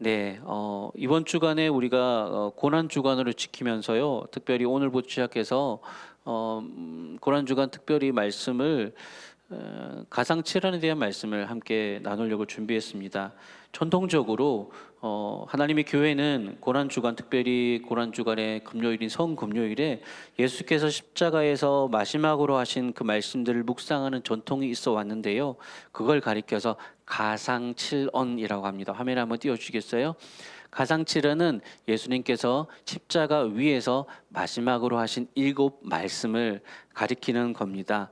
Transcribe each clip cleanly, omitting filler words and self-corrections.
네, 이번 주간에 우리가 고난 주간으로 지키면서요. 특별히 오늘부터 시작해서 고난 주간 특별히 말씀을 가상칠환에 대한 말씀을 함께 나누려고 준비했습니다. 전통적으로 하나님의 교회는 고난 주간, 특별히 고난 주간의 금요일인 성금요일에 예수께서 십자가에서 마지막으로 하신 그 말씀들을 묵상하는 전통이 있어 왔는데요. 그걸 가리켜서 가상칠언이라고 합니다. 화면에 한번 띄워주시겠어요? 가상칠언은 예수님께서 십자가 위에서 마지막으로 하신 7말씀을 가리키는 겁니다.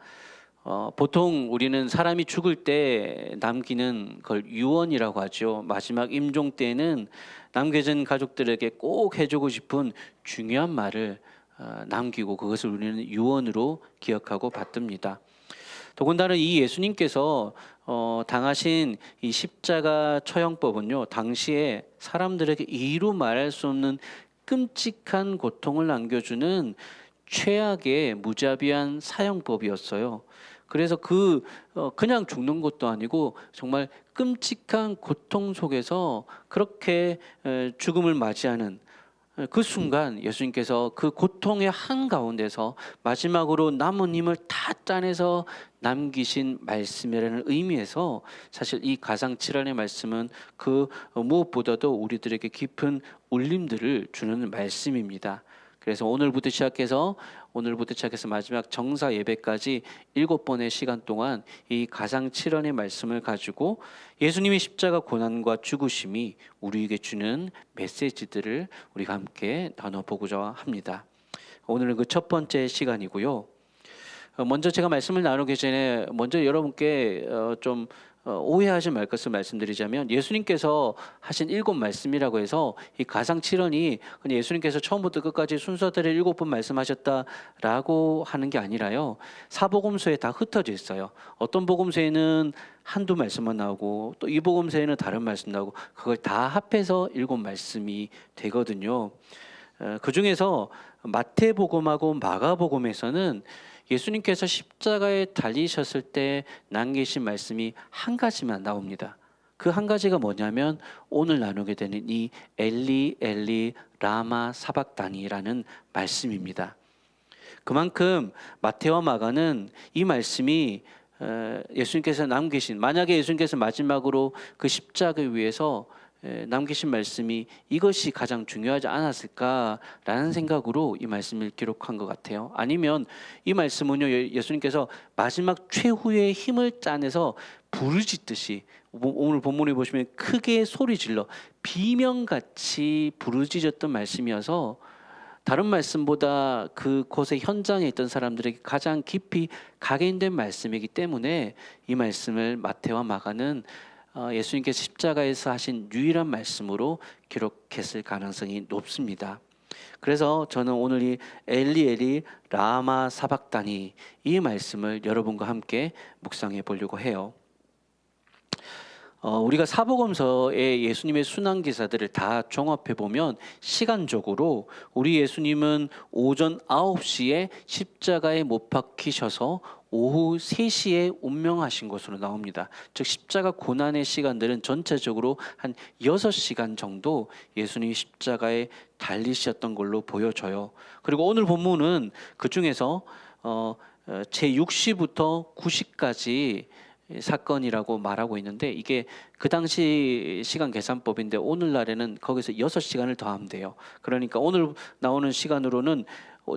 보통 우리는 사람이 죽을 때 남기는 걸 유언이라고 하죠. 마지막 임종 때는 남겨진 가족들에게 꼭 해주고 싶은 중요한 말을 남기고 그것을 우리는 유언으로 기억하고 받듭니다. 더군다나 이 예수님께서 당하신 이 십자가 처형법은요, 당시에 사람들에게 이루 말할 수 없는 끔찍한 고통을 남겨주는 최악의 무자비한 사형법이었어요. 그래서 그냥 죽는 것도 아니고 정말 끔찍한 고통 속에서 그렇게 죽음을 맞이하는 그 순간 예수님께서 그 고통의 한가운데서 마지막으로 남은 힘을 다 짜내서 남기신 말씀이라는 의미에서 사실 이 가상칠환의 말씀은 그 무엇보다도 우리들에게 깊은 울림들을 주는 말씀입니다. 그래서 오늘부터 시작해서 마지막 정사 예배까지 7번의 시간 동안 이 가상칠언의 말씀을 가지고 예수님의 십자가 고난과 죽으심이 우리에게 주는 메시지들을 우리가 함께 나눠보고자 합니다. 오늘은 그 첫 번째 시간이고요. 먼저 제가 말씀을 나누기 전에 먼저 여러분께 좀 오해하지 말 것을 말씀드리자면, 예수님께서 하신 7말씀이라고 해서 이 가상칠언이 그냥 예수님께서 처음부터 끝까지 순서대로 7번 말씀하셨다라고 하는 게 아니라요, 사복음서에 다 흩어져 있어요. 어떤 복음서에는 한두 말씀만 나오고 또 이 복음서에는 다른 말씀 나오고 그걸 다 합해서 7말씀이 되거든요. 그 중에서 마태복음하고 마가복음에서는 예수님께서 십자가에 달리셨을 때 남기신 말씀이 한 가지만 나옵니다. 그 한 가지가 뭐냐면 오늘 나누게 되는 이 엘리 엘리 라마 사박다니라는 말씀입니다. 그만큼 마태와 마가는 이 말씀이 예수님께서 남기신, 만약에 예수님께서 마지막으로 그 십자가 위에서 남기신 말씀이 이것이 가장 중요하지 않았을까라는 생각으로 이 말씀을 기록한 것 같아요. 아니면 이 말씀은요, 예수님께서 마지막 최후의 힘을 짜내서 부르짖듯이, 오늘 본문에 보시면 크게 소리 질러 비명같이 부르짖었던 말씀이어서 다른 말씀보다 그곳의 현장에 있던 사람들에게 가장 깊이 각인된 말씀이기 때문에 이 말씀을 마태와 마가는 예수님께서 십자가에서 하신 유일한 말씀으로 기록했을 가능성이 높습니다. 그래서 저는 오늘 이 엘리 엘리 라마 사박다니 이 말씀을 여러분과 함께 묵상해 보려고 해요. 우리가 사복음서의 예수님의 순환 기사들을 다 종합해 보면 시간적으로 우리 예수님은 오전 9시에 십자가에 못 박히셔서 오후 3시에 운명하신 것으로 나옵니다. 즉 십자가 고난의 시간들은 전체적으로 한 6시간 정도 예수님이 십자가에 달리셨던 걸로 보여져요. 그리고 오늘 본문은 그 중에서 제6시부터 9시까지 사건이라고 말하고 있는데, 이게 그 당시 시간 계산법인데 오늘날에는 거기서 6시간을 더하면 돼요. 그러니까 오늘 나오는 시간으로는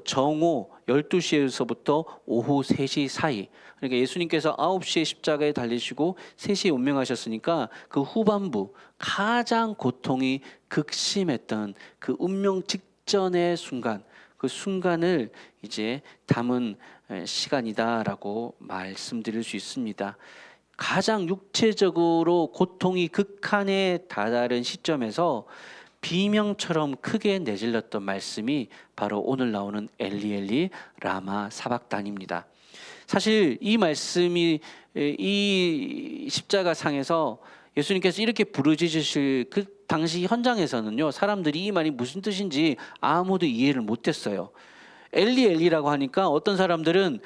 정오 12시에서부터 오후 3시 사이, 그러니까 예수님께서 9시에 십자가에 달리시고 3시에 운명하셨으니까 그 후반부 가장 고통이 극심했던 그 운명 직전의 순간, 그 순간을 이제 담은 시간이다라고 말씀드릴 수 있습니다. 가장 육체적으로 고통이 극한에 다다른 시점에서 비명처럼 크게 내질렀던 말씀이 바로 오늘 나오는 엘리 엘리 라마 사박단입니다. 사실 이 말씀이 이 십자가 상에서 예수님께서 이렇게 부르짖으실 그 당시 현장에서는요, 사람들이 이 말이 무슨 뜻인지 아무도 이해를 못했어요. 엘리 엘리라고 하니까 어떤 사람들은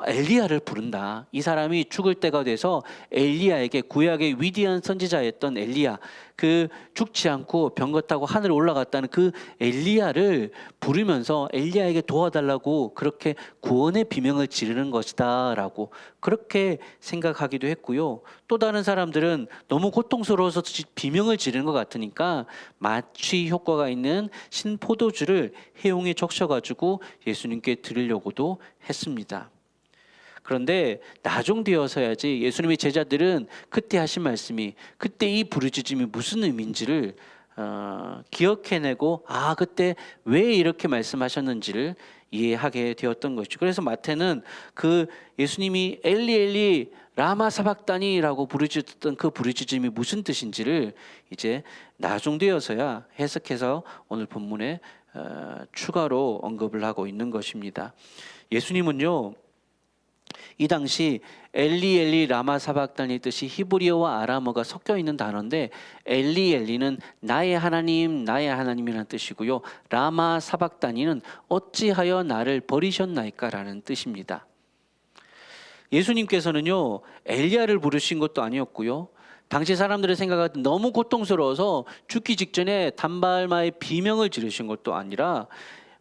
엘리야를 부른다. 이 사람이 죽을 때가 돼서 엘리야에게, 구약의 위대한 선지자였던 엘리야, 그 죽지 않고 병거 타고 하늘에 올라갔다는 그 엘리야를 부르면서 엘리야에게 도와달라고 그렇게 구원의 비명을 지르는 것이다라고 그렇게 생각하기도 했고요. 또 다른 사람들은 너무 고통스러워서 비명을 지르는 것 같으니까 마취 효과가 있는 신포도주를 해용에 적셔가지고 예수님께 드리려고도 했습니다. 그런데 나중되어서야지 예수님의 제자들은 그때 하신 말씀이, 그때 이 부르짖음이 무슨 의미인지를 기억해내고 그때 왜 이렇게 말씀하셨는지를 이해하게 되었던 것이죠. 그래서 마태는 그 예수님이 엘리 엘리 라마 사박다니라고 부르짖었던 그 부르짖음이 무슨 뜻인지를 이제 나중되어서야 해석해서 오늘 본문에 추가로 언급을 하고 있는 것입니다. 예수님은요, 이 당시 엘리 엘리 라마 사박다니 뜻이 히브리어와 아람어가 섞여 있는 단어인데, 엘리 엘리는 나의 하나님 나의 하나님이라는 뜻이고요, 라마 사박다니는 어찌하여 나를 버리셨나이까 라는 뜻입니다. 예수님께서는요, 엘리야를 부르신 것도 아니었고요, 당시 사람들의 생각은 너무 고통스러워서 죽기 직전에 단발마의 비명을 지르신 것도 아니라,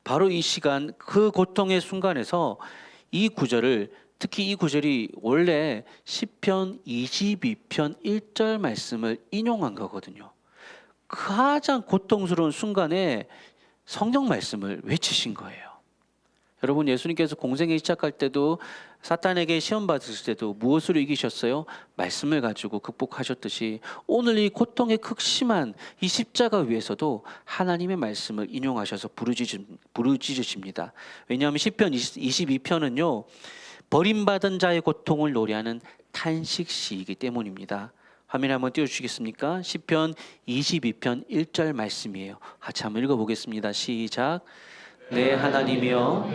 바로 이 시간 그 고통의 순간에서 이 구절을, 특히 이 구절이 원래 시편 22편 1절 말씀을 인용한 거거든요. 가장 고통스러운 순간에 성경 말씀을 외치신 거예요. 여러분, 예수님께서 공생에 시작할 때도 사탄에게 시험 받으실 때도 무엇으로 이기셨어요? 말씀을 가지고 극복하셨듯이 오늘 이 고통의 극심한 이 십자가 위에서도 하나님의 말씀을 인용하셔서 부르짖으십니다. 왜냐하면 시편 22편은요, 버림받은 자의 고통을 노래하는 탄식시이기 때문입니다. 화면에 한번 띄워주시겠습니까? 시편 22편 1절 말씀이에요. 같이 한번 읽어보겠습니다. 시작. 내 하나님이여,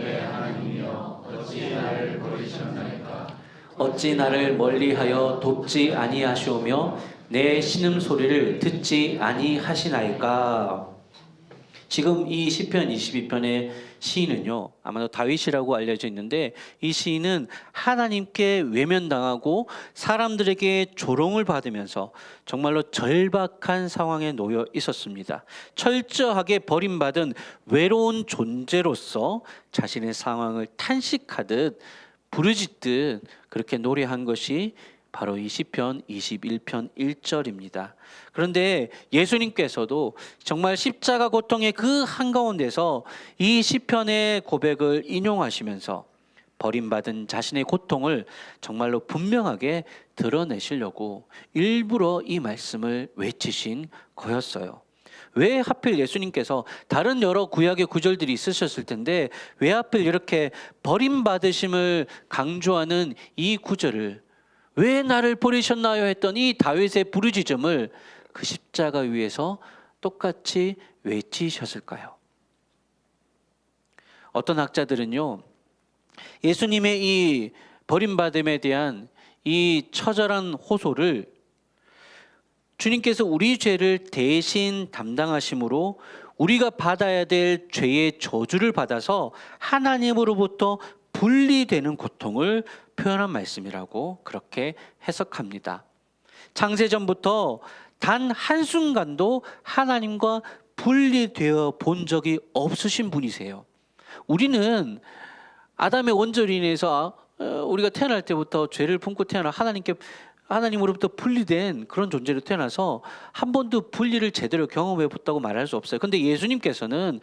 어찌 나를 버리셨나이까? 어찌 나를 멀리하여 돕지 아니하시오며 내 신음소리를 듣지 아니하시나이까? 지금 이 시편 22편의 시인은요, 아마도 다윗이라고 알려져 있는데, 이 시인은 하나님께 외면당하고 사람들에게 조롱을 받으면서 정말로 절박한 상황에 놓여 있었습니다. 철저하게 버림받은 외로운 존재로서 자신의 상황을 탄식하듯 부르짖듯 그렇게 노래한 것이 바로 이 시편 21편 1절입니다. 그런데 예수님께서도 정말 십자가 고통의 그 한가운데서 이 시편의 고백을 인용하시면서 버림받은 자신의 고통을 정말로 분명하게 드러내시려고 일부러 이 말씀을 외치신 거였어요. 왜 하필 예수님께서, 다른 여러 구약의 구절들이 있으셨을 텐데 왜 하필 이렇게 버림받으심을 강조하는 이 구절을, 왜 나를 버리셨나요 했던 이 다윗의 부르짖음을 그 십자가 위에서 똑같이 외치셨을까요? 어떤 학자들은요, 예수님의 이 버림받음에 대한 이 처절한 호소를 주님께서 우리 죄를 대신 담당하심으로 우리가 받아야 될 죄의 저주를 받아서 하나님으로부터 분리되는 고통을 표현한 말씀이라고 그렇게 해석합니다. 창세전부터 단 한순간도 하나님과 분리되어 본 적이 없으신 분이세요. 우리는 아담의 원죄로 인해서 우리가 태어날 때부터 죄를 품고 태어나 하나님으로부터 분리된 그런 존재로 태어나서 한 번도 분리를 제대로 경험해 봤다고 말할 수 없어요. 그런데 예수님께서는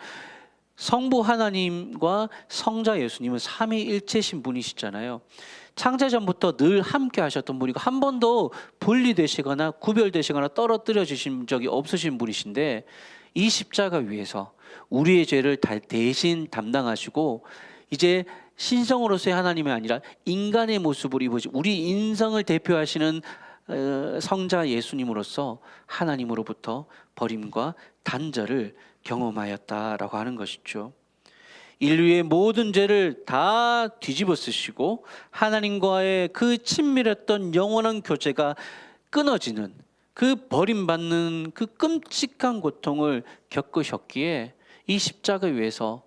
성부 하나님과 성자 예수님은 삼위일체신 분이시잖아요. 창세전부터 늘 함께 하셨던 분이고 한 번도 분리되시거나 구별되시거나 떨어뜨려지신 적이 없으신 분이신데, 이 십자가 위에서 우리의 죄를 대신 담당하시고 이제 신성으로서의 하나님이 아니라 인간의 모습을 입으시, 우리 인성을 대표하시는 성자 예수님으로서 하나님으로부터 버림과 단절을 경험하였다라고 하는 것이죠. 인류의 모든 죄를 다 뒤집어 쓰시고 하나님과의 그 친밀했던 영원한 교제가 끊어지는, 그 버림받는 그 끔찍한 고통을 겪으셨기에 이 십자가 위에서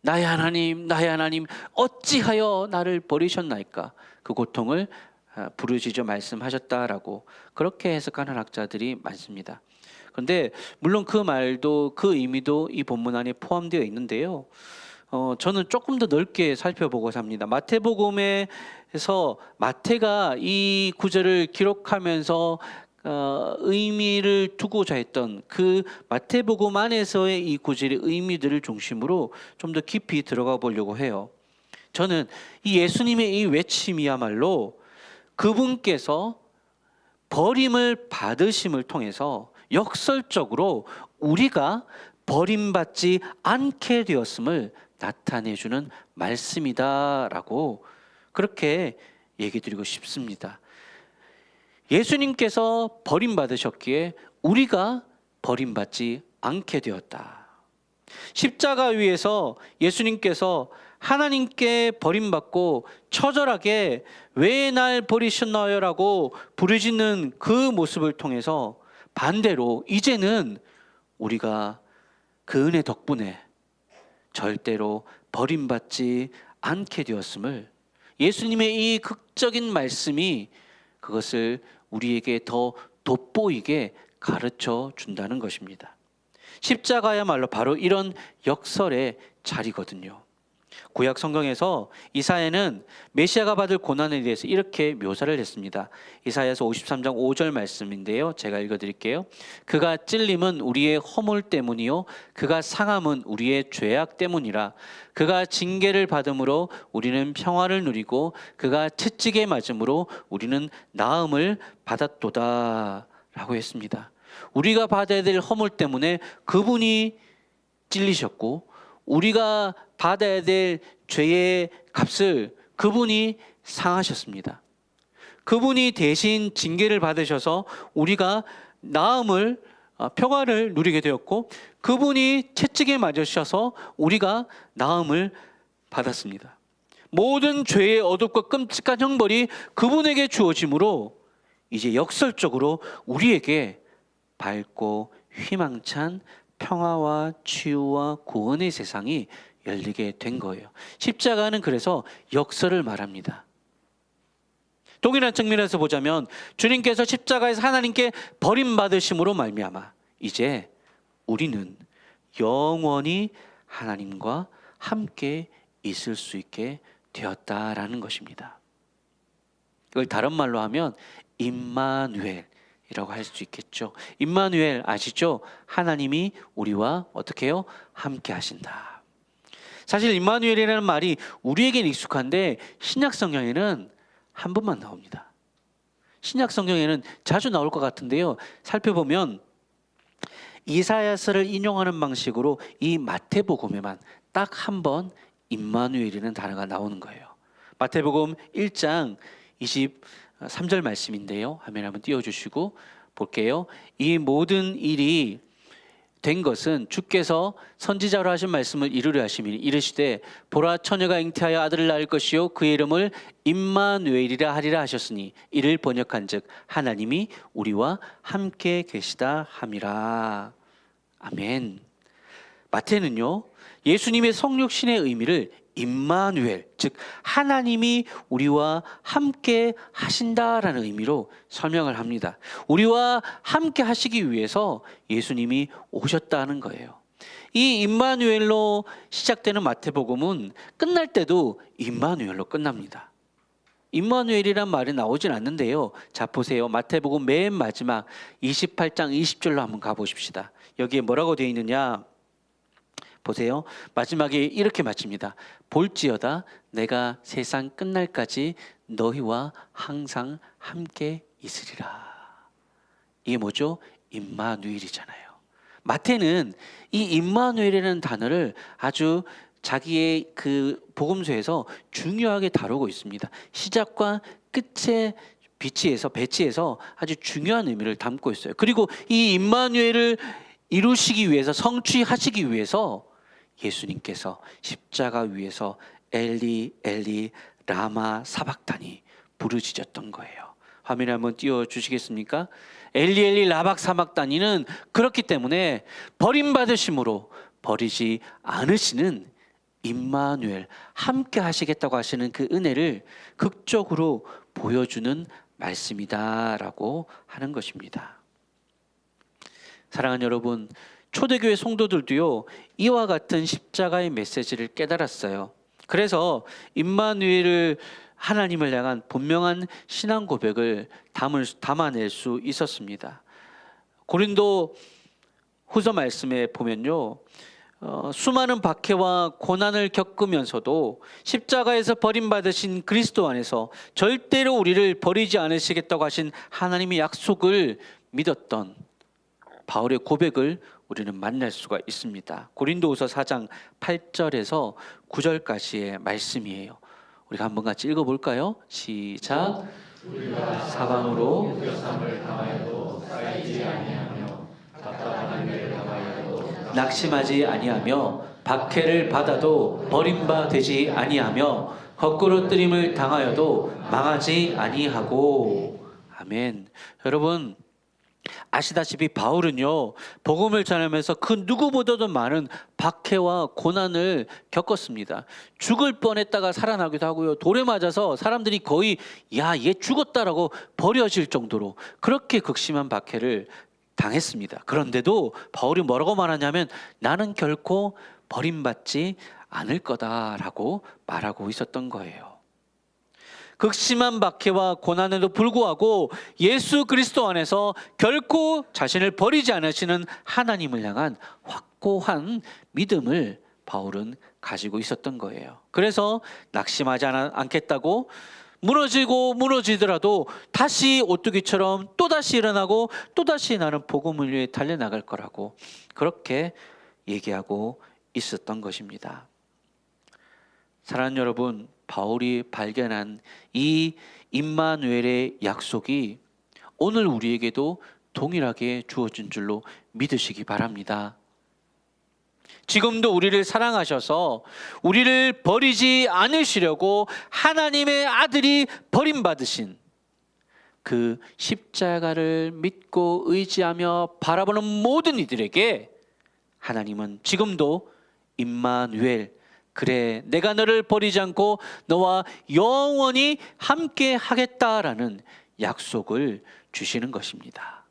나의 하나님 나의 하나님 어찌하여 나를 버리셨나이까, 그 고통을 부르짖어 말씀하셨다라고 그렇게 해석하는 학자들이 많습니다. 그런데 물론 그 말도 그 의미도 이 본문 안에 포함되어 있는데요. 저는 조금 더 넓게 살펴보고자 합니다. 마태복음에서 마태가 이 구절을 기록하면서 의미를 두고자 했던 그 마태복음 안에서의 이 구절의 의미들을 중심으로 좀 더 깊이 들어가 보려고 해요. 저는 이 예수님의 이 외침이야말로 그분께서 버림을 받으심을 통해서 역설적으로 우리가 버림받지 않게 되었음을 나타내주는 말씀이다라고 그렇게 얘기 드리고 싶습니다. 예수님께서 버림받으셨기에 우리가 버림받지 않게 되었다. 십자가 위에서 예수님께서 하나님께 버림받고 처절하게 왜 날 버리셨나요? 라고 부르짖는 그 모습을 통해서 반대로 이제는 우리가 그 은혜 덕분에 절대로 버림받지 않게 되었음을 예수님의 이 극적인 말씀이 그것을 우리에게 더 돋보이게 가르쳐 준다는 것입니다. 십자가야말로 바로 이런 역설의 자리거든요. 구약 성경에서 이사야는 메시아가 받을 고난에 대해서 이렇게 묘사를 했습니다. 이사야서 53장 5절 말씀인데요. 제가 읽어드릴게요. 그가 찔림은 우리의 허물 때문이요 그가 상함은 우리의 죄악 때문이라. 그가 징계를 받음으로 우리는 평화를 누리고 그가 채찍에 맞음으로 우리는 나음을 받았도다 라고 했습니다. 우리가 받아야 될 허물 때문에 그분이 찔리셨고 우리가 받아야 될 죄의 값을 그분이 상하셨습니다. 그분이 대신 징계를 받으셔서 우리가 나음을 평화를 누리게 되었고 그분이 채찍에 맞으셔서 우리가 나음을 받았습니다. 모든 죄의 어둡고 끔찍한 형벌이 그분에게 주어지므로 이제 역설적으로 우리에게 밝고 희망찬 평화와 치유와 구원의 세상이 열리게 된 거예요. 십자가는 그래서 역설을 말합니다. 동일한 측면에서 보자면 주님께서 십자가에서 하나님께 버림받으심으로 말미암아 이제 우리는 영원히 하나님과 함께 있을 수 있게 되었다라는 것입니다. 이걸 다른 말로 하면 임마누엘 이라고 할 수 있겠죠. 임마누엘 아시죠? 하나님이 우리와 어떻게 해요? 함께 하신다. 사실 임마누엘이라는 말이 우리에게는 익숙한데 신약 성경에는 한 번만 나옵니다. 신약 성경에는 자주 나올 것 같은데요. 살펴보면 이사야서를 인용하는 방식으로 이 마태복음에만 딱 한 번 임마누엘이라는 단어가 나오는 거예요. 마태복음 1장 23절 말씀인데요. 화면 한번 띄워주시고 볼게요. 이 모든 일이 된 것은 주께서 선지자로 하신 말씀을 이루려 하심이니 이르시되 보라 처녀가 잉태하여 아들을 낳을 것이요 그의 이름을 임마누엘이라 하리라 하셨으니 이를 번역한즉 하나님이 우리와 함께 계시다 함이라. 아멘. 마태는요 예수님의 성육신의 의미를 임마누엘, 즉 하나님이 우리와 함께 하신다라는 의미로 설명을 합니다. 우리와 함께 하시기 위해서 예수님이 오셨다는 거예요. 이 임마누엘로 시작되는 마태복음은 끝날 때도 임마누엘로 끝납니다. 임마누엘이란 말이 나오진 않는데요. 자 보세요. 마태복음 맨 마지막 28장 20절로 한번 가보십시다. 여기에 뭐라고 되어 있느냐 보세요. 마지막에 이렇게 마칩니다. 볼지어다 내가 세상 끝날까지 너희와 항상 함께 있으리라. 이게 뭐죠? 임마누엘이잖아요. 마태는 이 임마누엘이라는 단어를 아주 자기의 그 복음서에서 중요하게 다루고 있습니다. 시작과 끝의 배치에서 아주 중요한 의미를 담고 있어요. 그리고 이 임마누엘을 이루시기 위해서 성취하시기 위해서 예수님께서 십자가 위에서 엘리 엘리 라마 사박다니 부르짖었던 거예요. 화면에 한번 띄워주시겠습니까? 엘리 엘리 라박 사박다니는 그렇기 때문에 버림받으심으로 버리지 않으시는 임마누엘 함께 하시겠다고 하시는 그 은혜를 극적으로 보여주는 말씀이다라고 하는 것입니다. 사랑하는 여러분, 초대교회 성도들도요, 이와 같은 십자가의 메시지를 깨달았어요. 그래서 임마누엘을 하나님을 향한 분명한 신앙 고백을 담아낼 수 있었습니다. 고린도 후서 말씀에 보면요, 수많은 박해와 고난을 겪으면서도 십자가에서 버림받으신 그리스도 안에서 절대로 우리를 버리지 않으시겠다고 하신 하나님의 약속을 믿었던 바울의 고백을 우리는 만날 수가 있습니다. 고린도후서 4장 8절에서 9절까지의 말씀이에요. 우리가 한번 같이 읽어볼까요? 시작. 우리가 사방으로 흑역삼을 당하여도 쌓이지 아니하며 답답한 일을 당하여도 낙심하지 아니하며 박해를 받아도 버림바 되지 아니하며 거꾸로 뜨림을 당하여도 망하지 아니하고. 아멘. 여러분, 아시다시피 바울은요, 복음을 전하면서 그 누구보다도 많은 박해와 고난을 겪었습니다. 죽을 뻔했다가 살아나기도 하고요, 돌에 맞아서 사람들이 거의 야, 얘 죽었다라고 버려질 정도로 그렇게 극심한 박해를 당했습니다. 그런데도 바울이 뭐라고 말하냐면 나는 결코 버림받지 않을 거다라고 말하고 있었던 거예요. 극심한 박해와 고난에도 불구하고 예수 그리스도 안에서 결코 자신을 버리지 않으시는 하나님을 향한 확고한 믿음을 바울은 가지고 있었던 거예요. 그래서 낙심하지 않겠다고, 무너지고 무너지더라도 다시 오뚜기처럼 또다시 일어나고 또다시 나는 복음을 위해 달려나갈 거라고 그렇게 얘기하고 있었던 것입니다. 사랑하는 여러분, 바울이 발견한 이 임마누엘의 약속이 오늘 우리에게도 동일하게 주어진 줄로 믿으시기 바랍니다. 지금도 우리를 사랑하셔서 우리를 버리지 않으시려고 하나님의 아들이 버림받으신 그 십자가를 믿고 의지하며 바라보는 모든 이들에게 하나님은 지금도 임마누엘, 그래 내가 너를 버리지 않고 너와 영원히 함께 하겠다라는 약속을 주시는 것입니다.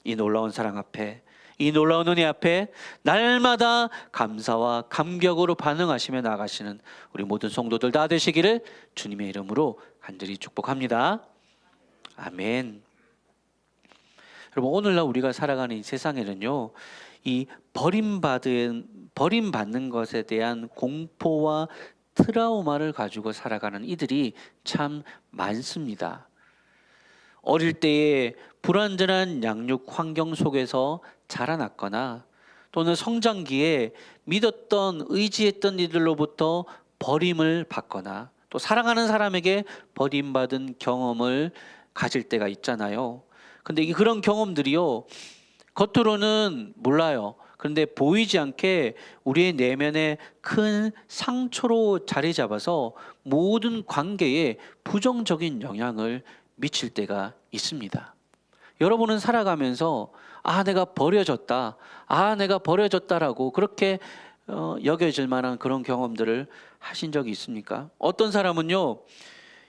이 놀라운 사랑 앞에, 이 놀라운 은혜 앞에 날마다 감사와 감격으로 반응하시며 나가시는 우리 모든 성도들 다 되시기를 주님의 이름으로 간절히 축복합니다. 아멘. 여러분, 오늘날 우리가 살아가는 이 세상에는요, 이 버림받는 것에 대한 공포와 트라우마를 가지고 살아가는 이들이 참 많습니다. 어릴 때에 불완전한 양육 환경 속에서 자라났거나 또는 성장기에 믿었던, 의지했던 이들로부터 버림을 받거나 또 사랑하는 사람에게 버림받은 경험을 가질 때가 있잖아요. 근데 그런 경험들이요, 겉으로는 몰라요. 그런데 보이지 않게 우리의 내면에 큰 상처로 자리 잡아서 모든 관계에 부정적인 영향을 미칠 때가 있습니다. 여러분은 살아가면서 내가 버려졌다, 내가 버려졌다라고 그렇게 여겨질 만한 그런 경험들을 하신 적이 있습니까? 어떤 사람은요,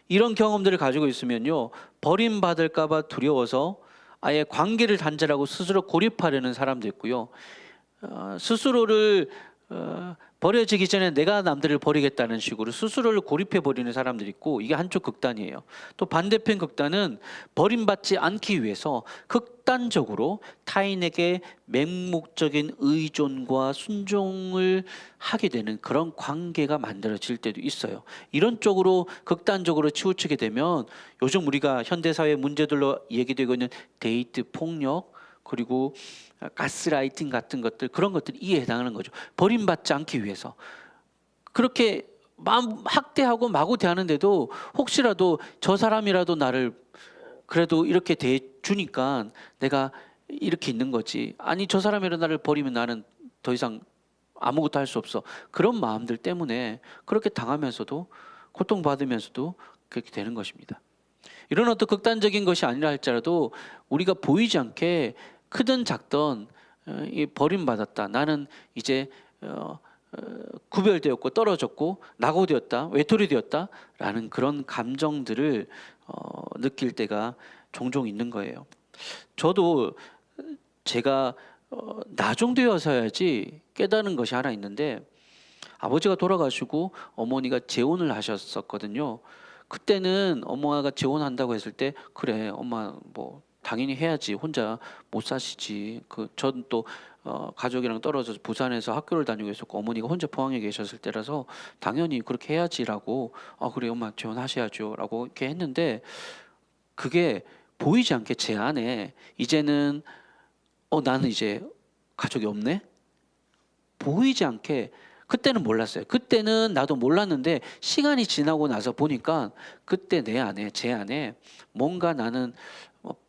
이런 경험들을 가지고 있으면요, 버림받을까 봐 두려워서 아예 관계를 단절하고 스스로 고립하려는 사람도 있고요, 스스로를 버려지기 전에 내가 남들을 버리겠다는 식으로 스스로를 고립해버리는 사람들이 있고, 이게 한쪽 극단이에요. 또 반대편 극단은 버림받지 않기 위해서 극단적으로 타인에게 맹목적인 의존과 순종을 하게 되는 그런 관계가 만들어질 때도 있어요. 이런 쪽으로 극단적으로 치우치게 되면 요즘 우리가 현대사회 문제들로 얘기되고 있는 데이트 폭력, 그리고 가스라이팅 같은 것들, 그런 것들이 이에 해당하는 거죠. 버림받지 않기 위해서 그렇게 마음 학대하고 마구 대하는데도 혹시라도 저 사람이라도 나를 그래도 이렇게 대해주니까 내가 이렇게 있는 거지, 아니 저 사람이라도 나를 버리면 나는 더 이상 아무것도 할 수 없어, 그런 마음들 때문에 그렇게 당하면서도 고통받으면서도 그렇게 되는 것입니다. 이런 어떤 극단적인 것이 아니라 할지라도 우리가 보이지 않게 크든 작든 버림받았다, 나는 이제 구별되었고 떨어졌고 낙오되었다, 외톨이 되었다라는 그런 감정들을 느낄 때가 종종 있는 거예요. 저도 제가 나중되어서야지 깨닫는 것이 하나 있는데, 아버지가 돌아가시고 어머니가 재혼을 하셨었거든요. 그때는 엄마가 재혼한다고 했을 때 그래 엄마 뭐 당연히 해야지, 혼자 못 사시지. 전 또 가족이랑 떨어져서 부산에서 학교를 다니고 있었고 어머니가 혼자 포항에 계셨을 때라서 당연히 그렇게 해야지라고, 그래 엄마 재혼하셔야죠라고 이렇게 했는데, 그게 보이지 않게 제 안에 이제는 나는 이제 가족이 없네, 보이지 않게. 그때는 몰랐어요. 그때는 나도 몰랐는데 시간이 지나고 나서 보니까 그때 제 안에 뭔가 나는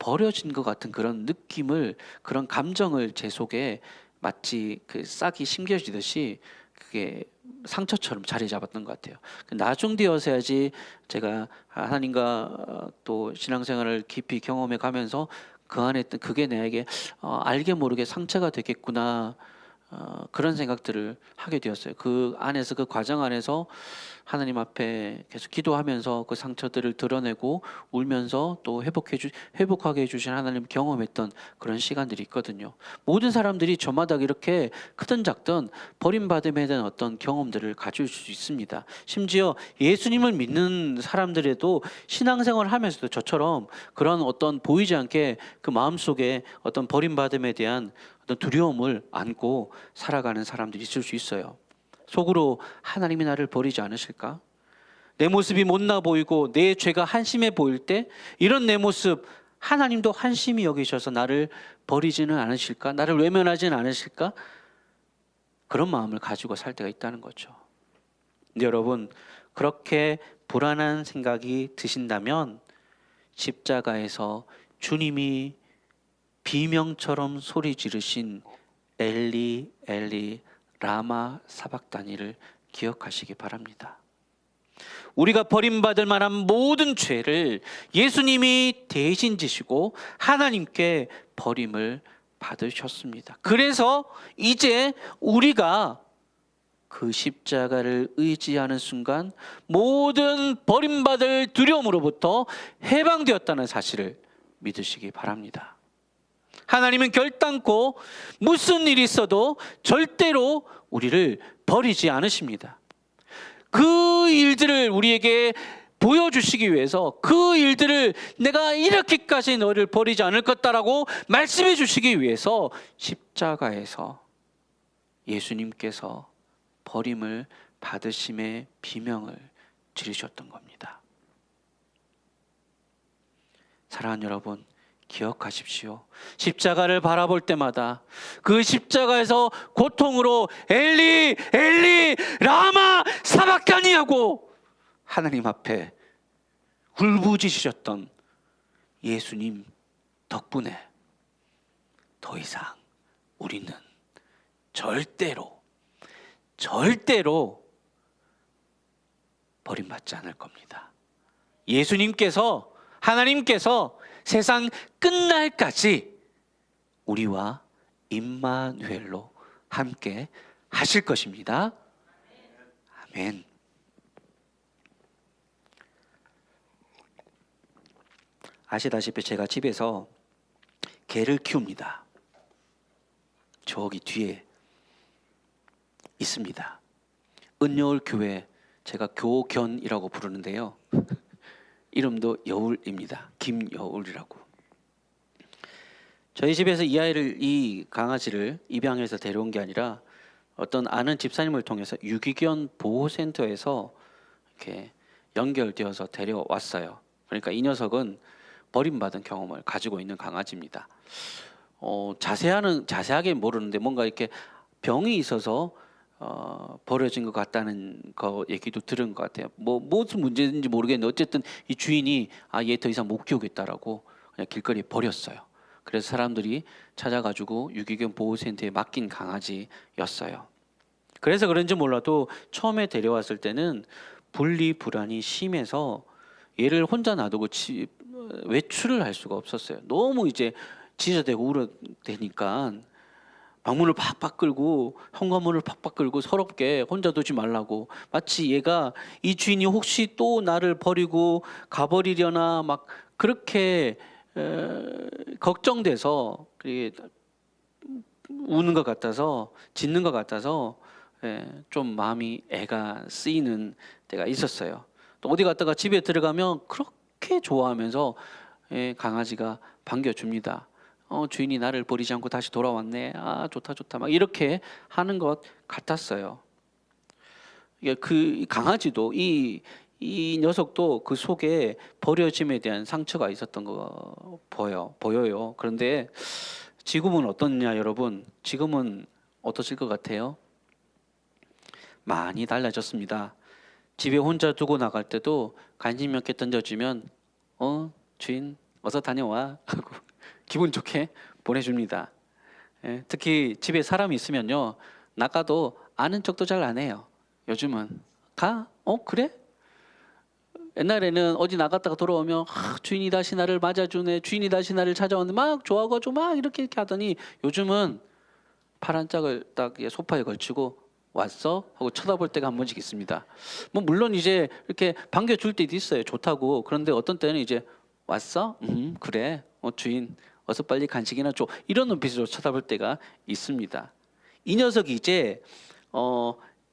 버려진 것 같은 그런 느낌을, 그런 감정을 제 속에 마치 그 싹이 심겨지듯이 그게 상처처럼 자리 잡았던 것 같아요. 나중 되어서야지 제가 하나님과 또 신앙생활을 깊이 경험해 가면서 그 안에 있던 그게 나에게 알게 모르게 상처가 되겠구나, 그런 생각들을 하게 되었어요. 그 안에서, 그 과정 안에서 하나님 앞에 계속 기도하면서 그 상처들을 드러내고 울면서 또 회복하게 해주신 하나님 경험했던 그런 시간들이 있거든요. 모든 사람들이 저마다 이렇게 크든 작든 버림받음에 대한 어떤 경험들을 가질 수 있습니다. 심지어 예수님을 믿는 사람들에도 신앙생활을 하면서도 저처럼 그런 어떤 보이지 않게 그 마음속에 어떤 버림받음에 대한 어떤 두려움을 안고 살아가는 사람들이 있을 수 있어요. 속으로 하나님이 나를 버리지 않으실까? 내 모습이 못나 보이고 내 죄가 한심해 보일 때 이런 내 모습 하나님도 한심히 여기셔서 나를 버리지는 않으실까? 나를 외면하지는 않으실까? 그런 마음을 가지고 살 때가 있다는 거죠. 근데 여러분, 그렇게 불안한 생각이 드신다면 십자가에서 주님이 비명처럼 소리 지르신 엘리 엘리 라마 사박다니를 기억하시기 바랍니다. 우리가 버림받을 만한 모든 죄를 예수님이 대신 지시고 하나님께 버림을 받으셨습니다. 그래서 이제 우리가 그 십자가를 의지하는 순간 모든 버림받을 두려움으로부터 해방되었다는 사실을 믿으시기 바랍니다. 하나님은 결단코 무슨 일이 있어도 절대로 우리를 버리지 않으십니다. 그 일들을 우리에게 보여주시기 위해서, 그 일들을 내가 이렇게까지 너를 버리지 않을 것다라고 말씀해 주시기 위해서 십자가에서 예수님께서 버림을 받으심의 비명을 지르셨던 겁니다. 사랑하는 여러분, 기억하십시오. 십자가를 바라볼 때마다 그 십자가에서 고통으로 엘리 엘리 라마 사박다니 하고 하나님 앞에 울부짖으셨던 예수님 덕분에 더 이상 우리는 절대로 버림받지 않을 겁니다. 예수님께서, 하나님께서 세상 끝날까지 우리와 임마누엘로 함께 하실 것입니다. 아멘. 아시다시피 제가 집에서 개를 키웁니다. 저기 뒤에 있습니다. 은여울 교회, 제가 교견이라고 부르는데요. 이름도 여울입니다. 김여울이라고. 저희 집에서 이 강아지를 입양해서 데려온 게 아니라 어떤 아는 집사님을 통해서 유기견 보호센터에서 이렇게 연결되어서 데려왔어요. 그러니까 이 녀석은 버림받은 경험을 가지고 있는 강아지입니다. 자세하게 모르는데 뭔가 이렇게 병이 있어서 버려진 것 같다는 거 얘기도 들은 것 같아요. 무슨 문제인지 모르겠는데 어쨌든 이 주인이 얘 더 이상 못 키우겠다라고 그냥 길거리에 버렸어요. 그래서 사람들이 찾아가지고 유기견 보호센터에 맡긴 강아지였어요. 그래서 그런지 몰라도 처음에 데려왔을 때는 분리 불안이 심해서 얘를 혼자 놔두고 외출을 할 수가 없었어요. 너무 이제 짖어대고 울어대니까 방문을 팍팍 끌고 현관문을 팍팍 끌고 서럽게 혼자 두지 말라고, 마치 얘가 이 주인이 혹시 또 나를 버리고 가버리려나 막 그렇게 걱정돼서 우는 것 같아서 짖는 것 같아서 좀 마음이 애가 쓰이는 때가 있었어요. 또 어디 갔다가 집에 들어가면 그렇게 좋아하면서 강아지가 반겨줍니다. 주인이 나를 버리지 않고 다시 돌아왔네. 아 좋다 좋다 막 이렇게 하는 것 같았어요. 이게 그 강아지도 이 녀석도 그 속에 버려짐에 대한 상처가 있었던 거 보여요. 그런데 지금은 어떻냐 여러분? 지금은 어떠실 것 같아요? 많이 달라졌습니다. 집에 혼자 두고 나갈 때도 간식 몇 개 던져주면 주인 어서 다녀와 하고 기분 좋게 보내줍니다. 특히 집에 사람이 있으면요 나가도 아는 척도 잘 안 해요. 요즘은 가? 그래? 옛날에는 어디 나갔다가 돌아오면 주인이 다시 나를 맞아주네, 주인이 다시 나를 찾아오네 막 좋아가지고 막 이렇게 하더니 요즘은 팔 한 짝을 딱 소파에 걸치고 왔어? 하고 쳐다볼 때가 한 번씩 있습니다. 뭐 물론 이제 이렇게 반겨줄 때도 있어요. 좋다고. 그런데 어떤 때는 이제 왔어? 그래. 주인 어서 빨리 간식이나 줘. 이런 눈빛으로 쳐다볼 때가 있습니다. 이 녀석이 이제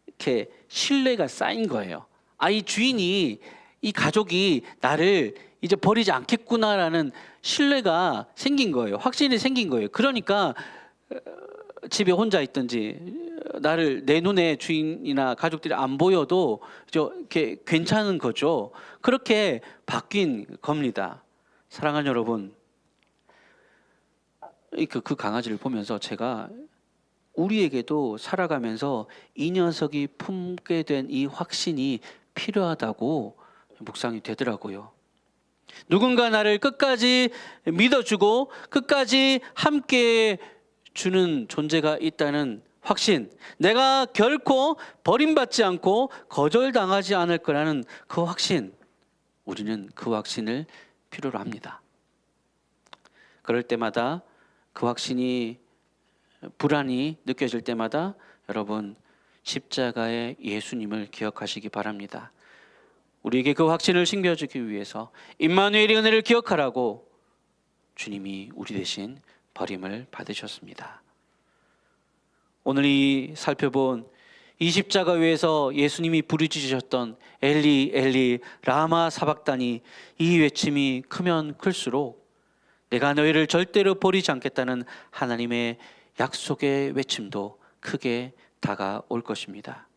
이렇게 신뢰가 쌓인 거예요. 이 주인이 이 가족이 나를 이제 버리지 않겠구나라는 신뢰가 생긴 거예요. 확신이 생긴 거예요. 그러니까 집에 혼자 있든지 나를 내 눈에 주인이나 가족들이 안 보여도 이렇게 괜찮은 거죠. 그렇게 바뀐 겁니다. 사랑하는 여러분, 그 강아지를 보면서 제가 우리에게도 살아가면서 이 녀석이 품게 된 이 확신이 필요하다고 묵상이 되더라고요. 누군가 나를 끝까지 믿어주고 끝까지 함께 주는 존재가 있다는 확신, 내가 결코 버림받지 않고 거절당하지 않을 거라는 그 확신, 우리는 그 확신을 필요로 합니다. 그럴 때마다 그 확신이 불안이 느껴질 때마다 여러분 십자가의 예수님을 기억하시기 바랍니다. 우리에게 그 확신을 심겨주기 위해서 임마누엘의 은혜를 기억하라고 주님이 우리 대신 버림을 받으셨습니다. 오늘 이 살펴본 이 십자가 위에서 예수님이 부르짖으셨던 엘리 엘리 라마 사박다니, 이 외침이 크면 클수록 내가 너희를 절대로 버리지 않겠다는 하나님의 약속의 외침도 크게 다가올 것입니다.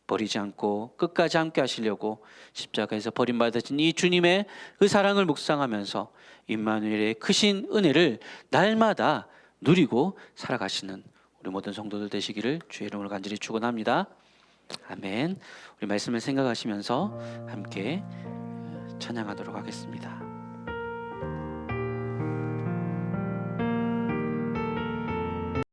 버리지 않고 끝까지 함께 하시려고 십자가에서 버림받으신 이 주님의 그 사랑을 묵상하면서 임마누엘의 크신 은혜를 날마다 누리고 살아가시는 우리 모든 성도들 되시기를 주의 이름으로 간절히 축원합니다. 아멘. 우리 말씀을 생각하시면서 함께 찬양하도록 하겠습니다.